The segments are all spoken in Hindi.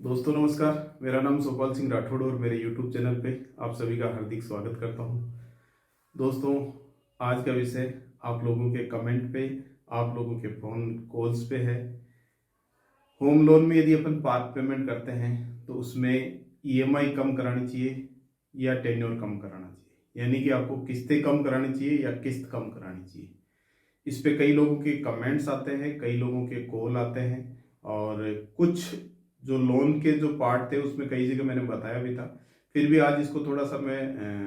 दोस्तों नमस्कार, मेरा नाम सुखपाल सिंह राठौड़ और मेरे YouTube चैनल पे आप सभी का हार्दिक स्वागत करता हूं। दोस्तों, आज का विषय आप लोगों के कमेंट पे, आप लोगों के फ़ोन कॉल्स पे है। होम लोन में यदि अपन पार्ट पेमेंट करते हैं तो उसमें EMI कम करानी चाहिए या टेन्योर कम कराना चाहिए, यानी कि आपको किस्तें कम करानी चाहिए या किस्त कम करानी चाहिए। इस पे कई लोगों के कमेंट्स आते हैं, कई लोगों के कॉल आते हैं और कुछ जो लोन के जो पार्ट थे उसमें कई जगह मैंने बताया भी था। फिर भी आज इसको थोड़ा सा मैं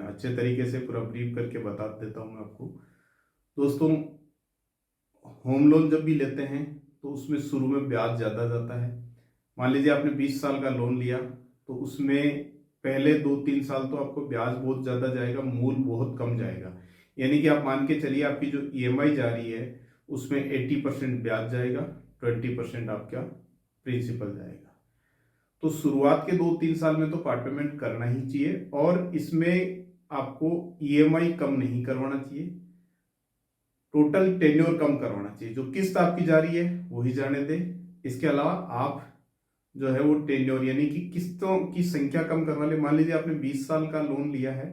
अच्छे तरीके से पूरा ब्रीफ करके बता देता हूँ आपको। दोस्तों, होम लोन जब भी लेते हैं तो उसमें शुरू में ब्याज ज़्यादा जाता है। मान लीजिए आपने 20 साल का लोन लिया तो उसमें पहले 2-3 साल तो आपको ब्याज बहुत ज़्यादा जाएगा, मूल बहुत कम जाएगा। यानी कि आप मान के चलिए आपकी जो EMI जा रही है उसमें 80% ब्याज जाएगा, 20% आपका प्रिंसिपल जाएगा। तो शुरुआत के 2-3 साल में तो पार्ट पेमेंट करना ही चाहिए और इसमें आपको EMI कम नहीं करवाना चाहिए, टोटल टेन्योर कम करवाना चाहिए। जो किस्त आपकी जा रही है वही जाने दें। इसके अलावा आप जो है वो टेन्योर यानी कि किस्तों की संख्या कम करवा ले। मान लीजिए आपने 20 साल का लोन लिया है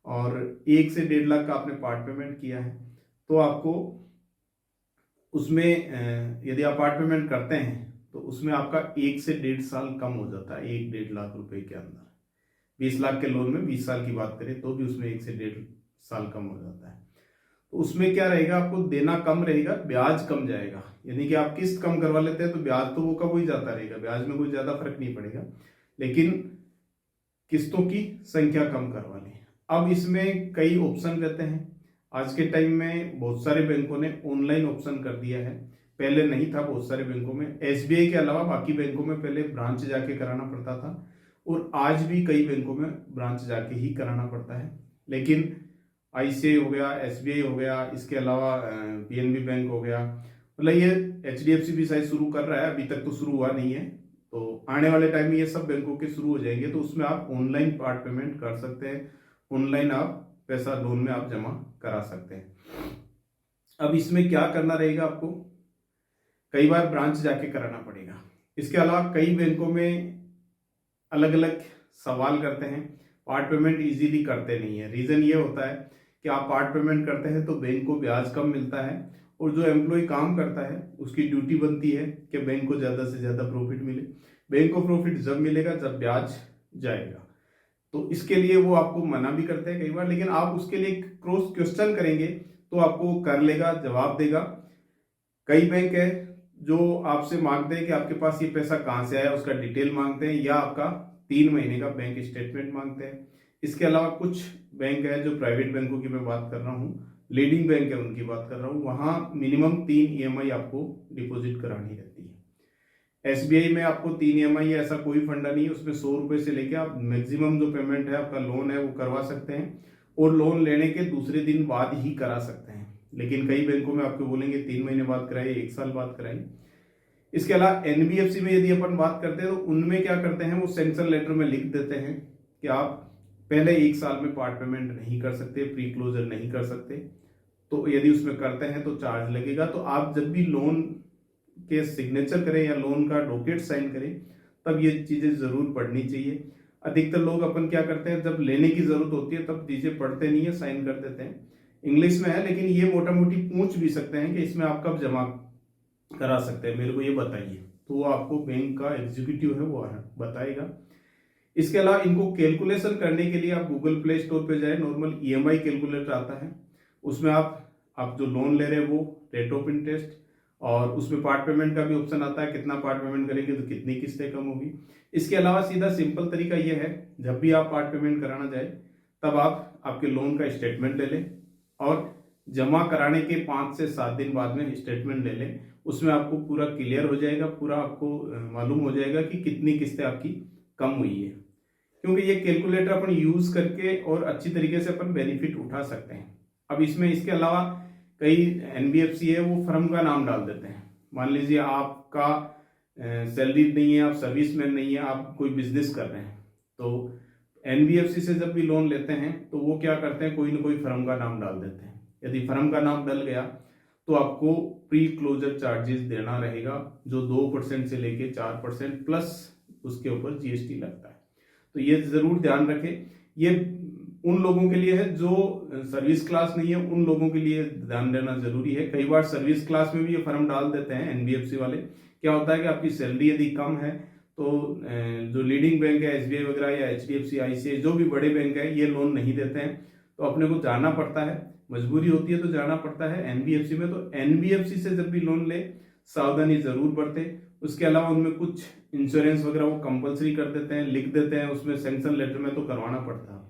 और 1 से 1.5 लाख का आपने पार्ट पेमेंट किया है, तो आपको उसमें यदि आप पार्ट पेमेंट करते हैं तो उसमें आपका 1 से 1.5 साल कम हो जाता है, 1-1.5 लाख रुपए के अंदर। 20 लाख के लोन में 20 साल की बात करें तो भी उसमें 1 से 1.5 साल कम हो जाता है। तो उसमें क्या रहेगा, आपको देना कम रहेगा, ब्याज कम जाएगा। यानी कि आप किस्त कम करवा लेते हैं तो ब्याज तो वो का वही जाता रहेगा, ब्याज में कोई ज्यादा फर्क नहीं पड़ेगा, लेकिन किस्तों की संख्या कम करवा लें। अब इसमें कई ऑप्शन रहते हैं। आज के टाइम में बहुत सारे बैंकों ने ऑनलाइन ऑप्शन कर दिया है, पहले नहीं था बहुत सारे बैंकों में। SBI के अलावा बाकी बैंकों में पहले ब्रांच जाके कराना पड़ता था और आज भी कई बैंकों में ब्रांच जाके ही कराना पड़ता है। लेकिन ICICI हो गया, SBI हो गया, इसके अलावा PNB बैंक हो गया, मतलब ये HDFC भी शायद शुरू कर रहा है, अभी तक तो शुरू हुआ नहीं है। तो आने वाले टाइम में ये सब बैंकों के शुरू हो जाएंगे, तो उसमें आप ऑनलाइन पार्ट पेमेंट कर सकते हैं, ऑनलाइन आप पैसा लोन में आप जमा करा सकते हैं। अब इसमें क्या करना रहेगा, आपको कई बार ब्रांच जाके कराना पड़ेगा। इसके अलावा कई बैंकों में अलग अलग सवाल करते हैं, पार्ट पेमेंट इजीली करते नहीं है। रीजन ये होता है कि आप पार्ट पेमेंट करते हैं तो बैंक को ब्याज कम मिलता है और जो एम्प्लॉय काम करता है उसकी ड्यूटी बनती है कि बैंक को ज्यादा से ज्यादा प्रॉफिट मिले। बैंक को प्रॉफिट जब मिलेगा जब ब्याज जाएगा, तो इसके लिए वो आपको मना भी करते हैं कई बार, लेकिन आप उसके लिए क्रॉस क्वेश्चन करेंगे तो आपको कर लेगा, जवाब देगा। कई बैंक है जो आपसे मांगते हैं कि आपके पास ये पैसा कहाँ से आया, उसका डिटेल मांगते हैं, या आपका 3 महीने का बैंक स्टेटमेंट मांगते हैं। इसके अलावा कुछ बैंक है जो प्राइवेट बैंकों की मैं बात कर रहा हूँ, लीडिंग बैंक है उनकी बात कर रहा हूँ, वहां मिनिमम 3 EMI आपको डिपॉजिट करानी रहती है। SBI में आपको 3 EMI ऐसा कोई फंडा नहीं है, उसमें 100 रुपए से लेके आप मैक्सिमम जो पेमेंट है आपका लोन है वो करवा सकते हैं और लोन लेने के दूसरे दिन बाद ही करा सकते हैं। लेकिन कई बैंकों में आपको बोलेंगे 3 महीने बाद कराइए, 1 साल बाद कराइए। इसके अलावा NBFC में यदि अपन बात करते हैं तो उनमें क्या करते हैं, वो सेंक्शन लेटर में लिख देते हैं कि आप पहले 1 साल में पार्ट पेमेंट नहीं कर सकते, प्री क्लोजर नहीं कर सकते, तो यदि उसमें करते हैं तो चार्ज लगेगा। तो आप जब भी लोन के सिग्नेचर करें या लोन का डॉक्यूमेंट साइन करें तब ये चीजें जरूर पढ़नी चाहिए। अधिकतर लोग अपन क्या करते हैं, जब लेने की जरूरत होती है तब चीजें पढ़ते नहीं है, साइन कर देते हैं। इंग्लिश में है लेकिन ये मोटा मोटी पूछ भी सकते हैं कि इसमें आप कब जमा करा सकते हैं, मेरे को ये बताइए, तो वो आपको बैंक का एग्जीक्यूटिव है वो बताएगा। इसके अलावा इनको कैलकुलेशन करने के लिए आप गूगल प्ले स्टोर पे जाए, नॉर्मल EMI कैलकुलेटर आता है, उसमें आप जो लोन ले रहे हैं वो रेट ऑफ इंटरेस्ट और उसमें पार्ट पेमेंट का भी ऑप्शन आता है, कितना पार्ट पेमेंट करेंगे तो कितनी किस्तें कम होगी। इसके अलावा सीधा सिंपल तरीका यह है, जब भी आप पार्ट पेमेंट कराना जाए तब आप आपके लोन का स्टेटमेंट ले लें और जमा कराने के 5 से 7 दिन बाद में स्टेटमेंट ले लें। उसमें आपको पूरा क्लियर हो जाएगा, पूरा आपको मालूम हो जाएगा कि कितनी किस्तें आपकी कम हुई है, क्योंकि ये कैलकुलेटर अपन यूज करके और अच्छी तरीके से अपन बेनिफिट उठा सकते हैं। अब इसमें इसके अलावा कई NBFC है वो फर्म का नाम डाल देते हैं। मान लीजिए आपका सैलरी नहीं है, आप सर्विसमैन नहीं है, आप कोई बिजनेस कर रहे हैं, तो एनबीएफसी से जब भी लोन लेते हैं तो वो क्या करते हैं, कोई ना कोई फर्म का नाम डाल देते हैं। यदि फर्म का नाम डल गया तो आपको प्री क्लोजर चार्जेस देना रहेगा, जो 2% से लेके 4% प्लस उसके ऊपर जीएसटी लगता है। तो ये जरूर ध्यान रखें। ये उन लोगों के लिए है जो सर्विस क्लास नहीं है, उन लोगों के लिए ध्यान देना जरूरी है। कई बार सर्विस क्लास में भी ये फर्म डाल देते हैं एनबीएफसी वाले। क्या होता है कि आपकी सैलरी यदि कम है तो जो लीडिंग बैंक है एसबीआई वगैरह या एचडीएफसी, आईसीआई, जो भी बड़े बैंक है, ये लोन नहीं देते हैं। तो अपने को जाना पड़ता है, मजबूरी होती है तो जाना पड़ता है एनबीएफसी में। तो एनबीएफसी से जब भी लोन ले सावधानी जरूर बरतें। उसके अलावा उनमें कुछ इंश्योरेंस वगैरह वो कंपलसरी कर देते हैं, लिख देते हैं उसमें, सैंक्शन लेटर में तो करवाना पड़ता है,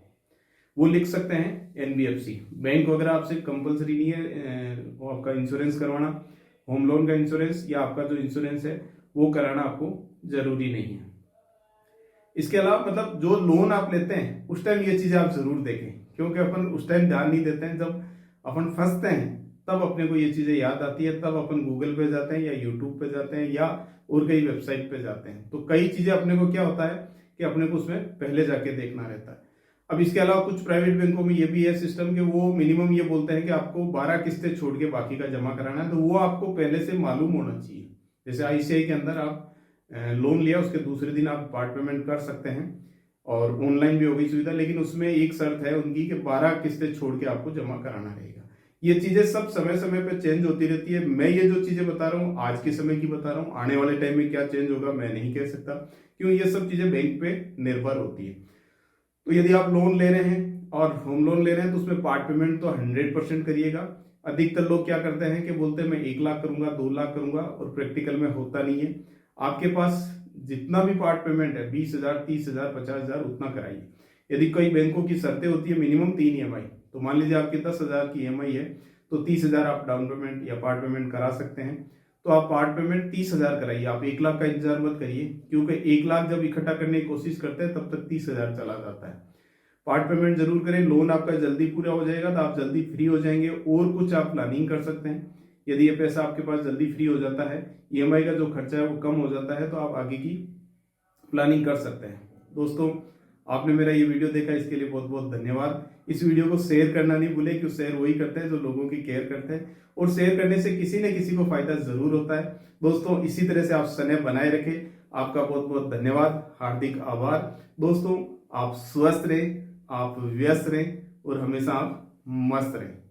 वो लिख सकते हैं एनबीएफसी। बैंक वगैरह आपसे कंपलसरी नहीं है वो आपका इंश्योरेंस करवाना, होम लोन का इंश्योरेंस या आपका जो इंश्योरेंस है वो कराना आपको जरूरी नहीं है। इसके अलावा मतलब जो लोन आप लेते हैं उस टाइम ये चीजें आप जरूर देखें, क्योंकि अपन उस टाइम ध्यान नहीं देते हैं। जब अपन फंसते हैं तब अपने को ये चीजें याद आती है, तब अपन गूगल पे जाते हैं या यूट्यूब पे जाते हैं या और कई वेबसाइट पे जाते हैं। तो कई चीजें अपने को क्या होता है कि अपने को उसमें पहले जाके देखना रहता है। अब इसके अलावा कुछ प्राइवेट बैंकों में ये भी है सिस्टम कि वो मिनिमम ये बोलते हैं कि आपको 12 किस्तें छोड़ के बाकी का जमा कराना है। तो वो आपको पहले से मालूम होना चाहिए। जैसे आईसीआई के अंदर आप लोन लिया, उसके दूसरे दिन आप पार्ट पेमेंट कर सकते हैं और ऑनलाइन भी हो गई सुविधा, लेकिन उसमें एक शर्त है उनकी कि 12 किस्तें छोड़ के आपको जमा कराना रहेगा। ये चीजें सब समय समय पे चेंज होती रहती है। मैं ये जो चीजें बता रहा हूँ आज के समय की बता रहा हूँ, आने वाले टाइम में क्या चेंज होगा मैं नहीं कह सकता, क्यों ये सब चीजें बैंक पे निर्भर होती है। तो यदि आप लोन ले रहे हैं और होम लोन ले रहे हैं तो उसमें पार्ट पेमेंट तो 100% करिएगा। अधिकतर लोग क्या करते हैं कि बोलते हैं मैं 1 लाख करूंगा, 2 लाख करूंगा, और प्रैक्टिकल में होता नहीं है। आपके पास जितना भी पार्ट पेमेंट है 20,000, 30,000, 50,000 उतना कराइए। यदि कई बैंकों की शर्तें होती है मिनिमम 3 ईएमआई, तो मान लीजिए आपकी 10,000 की ईएमआई है तो 30,000 आप डाउन पेमेंट या पार्ट पेमेंट करा सकते हैं। तो आप पार्ट पेमेंट 30,000 कराइए, आप 1 लाख का इंतजार मत करिए, क्योंकि 1 लाख जब इकट्ठा करने की कोशिश करते हैं तब तक 30,000 चला जाता है। पार्ट पेमेंट जरूर करें, लोन आपका जल्दी पूरा हो जाएगा तो आप जल्दी फ्री हो जाएंगे और कुछ आप प्लानिंग कर सकते हैं। यदि ये पैसा आपके पास जल्दी फ्री हो जाता है, ईएमआई का जो खर्चा है वो कम हो जाता है, तो आप आगे की प्लानिंग कर सकते हैं। दोस्तों, आपने मेरा ये वीडियो देखा इसके लिए बहुत बहुत धन्यवाद। इस वीडियो को शेयर करना नहीं भूले, क्योंकि शेयर वही करते हैं जो लोगों की केयर करते हैं, और शेयर करने से किसी न किसी को फायदा जरूर होता है। दोस्तों, इसी तरह से आप स्नेह बनाए रखें। आपका बहुत बहुत धन्यवाद, हार्दिक आभार। दोस्तों, आप स्वस्थ रहें, आप व्यस्त रहें और हमेशा आप मस्त रहें।